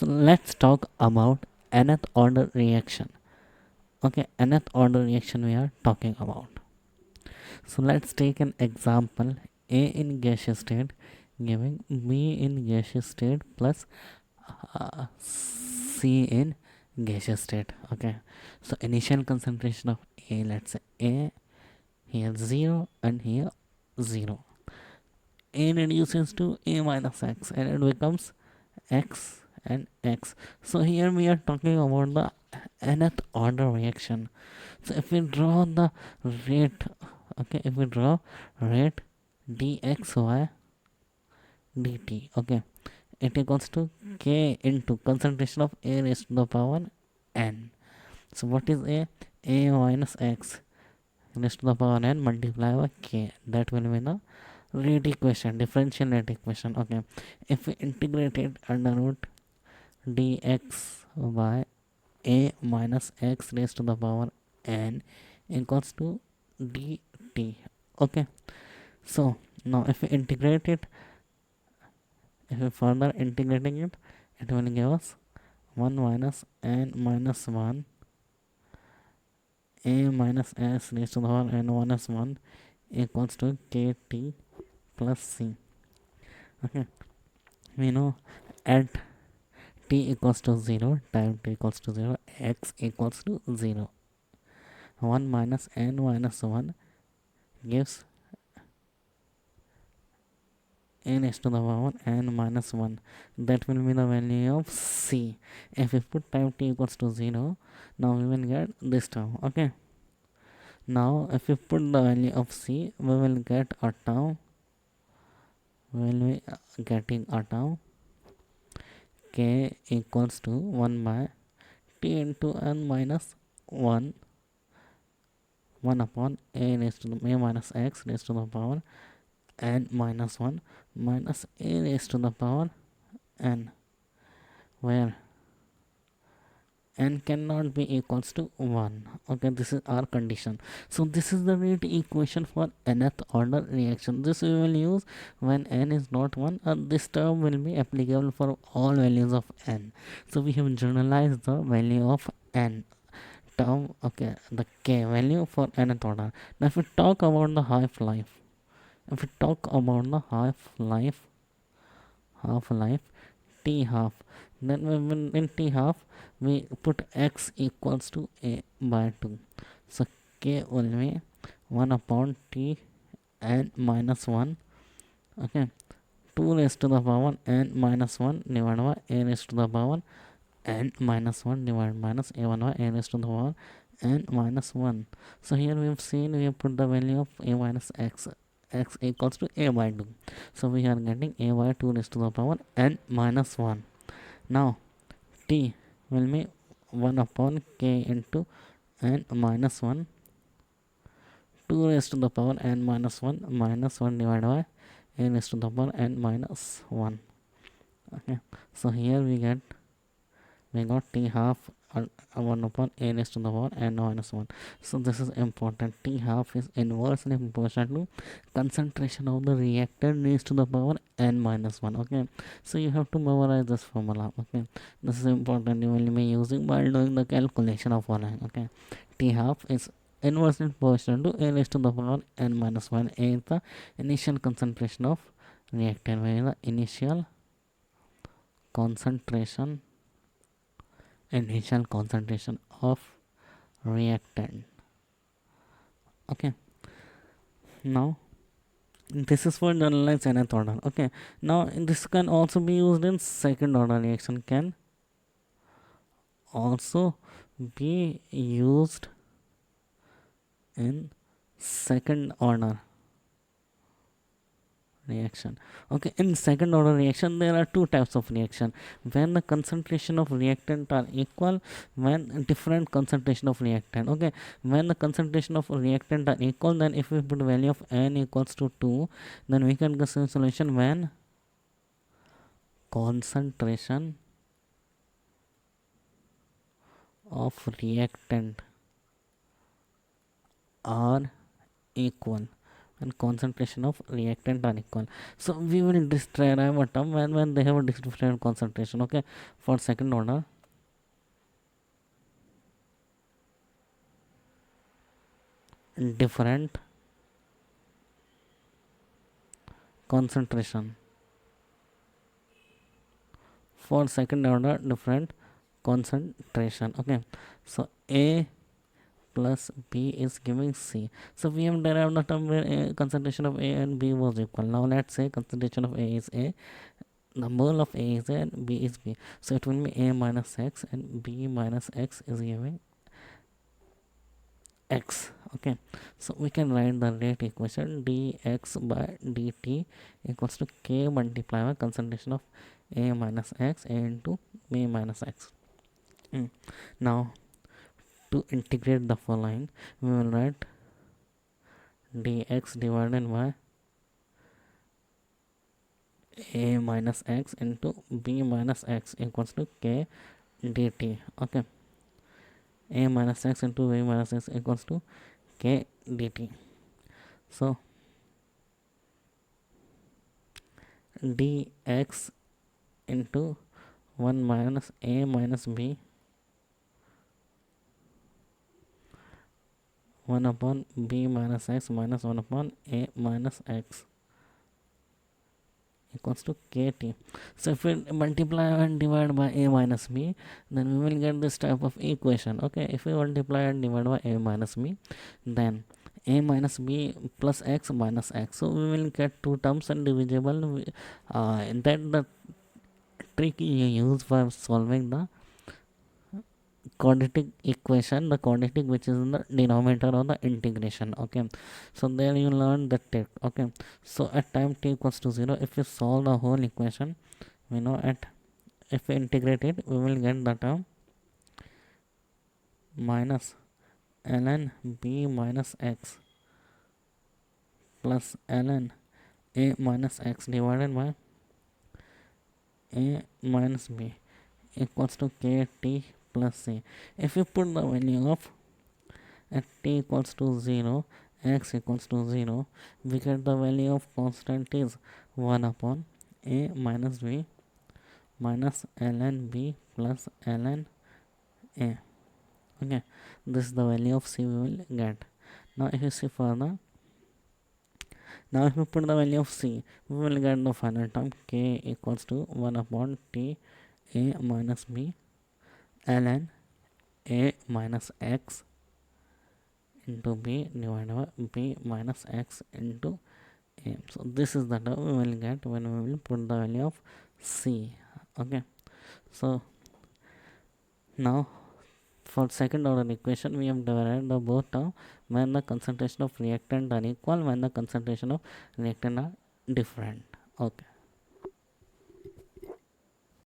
So let's talk about nth order reaction. Okay, nth order reaction we are talking about. So let's take an example. A in gaseous state giving B in gaseous state plus C in gaseous state. Okay, so initial concentration of A, let's say A here 0 and here 0. A reduces to A minus X and it becomes X and X. So here we are talking about the nth order reaction. So if we draw the rate, okay, if we draw rate dxy dt, okay, it equals to k into concentration of A raised to the power n. So what is A minus X raised to the power n multiplied by k. That will be the rate equation, differential rate equation. Okay, if we integrate it under root dx by A minus X raised to the power n equals to dt. Okay, so now if we integrate it, if we further integrating it, it will give us 1 minus n minus 1 A minus S raised to the power n minus 1 equals to kt plus c. Okay, we know at t equals to 0, time t equals to 0, x equals to 0. 1 minus n minus 1 gives n is to the power n minus 1. That will be the value of c. If we put time t equals to 0, now we will get this term. Okay, now if we put the value of c, we will get a term, we will be getting a term k equals to 1 by t into n minus 1 1 upon a raised to the a minus x raised to the power n minus 1 minus a raised to the power n, where n cannot be equals to 1. Okay, this is our condition. So this is the rate equation for nth order reaction. This we will use when n is not 1, and this term will be applicable for all values of n. So we have generalized the value of n term, okay, the k value for nth order. Now if we talk about the half-life, if we talk about the half-life t half, then when in t half we put x equals to a by 2. So k will be 1 upon t n minus 1. Okay, 2 raised to the power n minus 1 divided by a raised to the power n minus 1 divided minus a1 by a raised to the power n minus 1. So here we have seen, we have put the value of a minus x equals to a by 2. So we are getting a by 2 raised to the power n minus 1. Now t will be 1 upon k into n minus 1, 2 raised to the power n minus 1 minus 1 divided by a raised to the power n minus 1. Okay, so here we got t half 1 upon a raised to the power n minus 1. So this is important. T half is inversely proportional to concentration of the reactant raised to the power n minus 1. Okay, so you have to memorize this formula. Okay, this is important, you will be using while doing the calculation of following. Okay, t half is inversely proportional to a raised to the power n minus 1. A is the initial concentration of reactant, where the concentration initial concentration of reactant. Okay, now this is for generalized nth order. Okay, now this can also be used in second order reaction, can also be used in second order reaction. Okay, in second order reaction there are two types of reaction: when the concentration of reactant are equal, when different concentration of reactant. Okay, when the concentration of reactant are equal, then if we put value of n equals to 2, then we can get solution when concentration of reactant are equal. and concentration of reactant are equal. So we will describe a term when they have a different concentration. Okay, for second order, different concentration. For second order, different concentration. Okay, so A plus B is giving C. So we have derived the term where concentration of A and B was equal. Now let's say concentration of A is A, the mole of A is A and B is B. So it will be A minus X and B minus X is giving X. Okay, so we can write the rate equation dx by dt equals to K multiplied by concentration of A minus X A into B minus X. Now to integrate the following, we will write dx divided by A minus X into B minus X equals to K dt. Okay, A minus X into B minus X equals to K dt. So dx into 1 minus A minus B 1 upon B minus X minus 1 upon A minus X equals to kt. So if we multiply and divide by A minus B, then we will get this type of equation. Okay, if we multiply and divide by A minus B, then A minus B plus X minus X. So we will get two terms and divisible. That the trick you use for solving the quadratic equation, the quadratic which is in the denominator of the integration. Okay, so there you learn the trick. Okay, so at time t equals to 0, if we solve the whole equation, we know at if we integrate it, we will get the term minus ln b minus x plus ln a minus x divided by a minus b equals to kt plus c. If we put the value of at t equals to 0, x equals to 0, we get the value of constant is 1 upon a minus b minus ln b plus ln a. Okay, this is the value of c we will get. Now if you see further, now if we put the value of c, we will get the final term k equals to 1 upon t a minus b ln a minus x into b divided by b minus x into a. So this is the term we will get when we will put the value of c. Okay, so now for second order equation, we have derived the both term when the concentration of reactant are equal, when the concentration of reactant are different. Okay.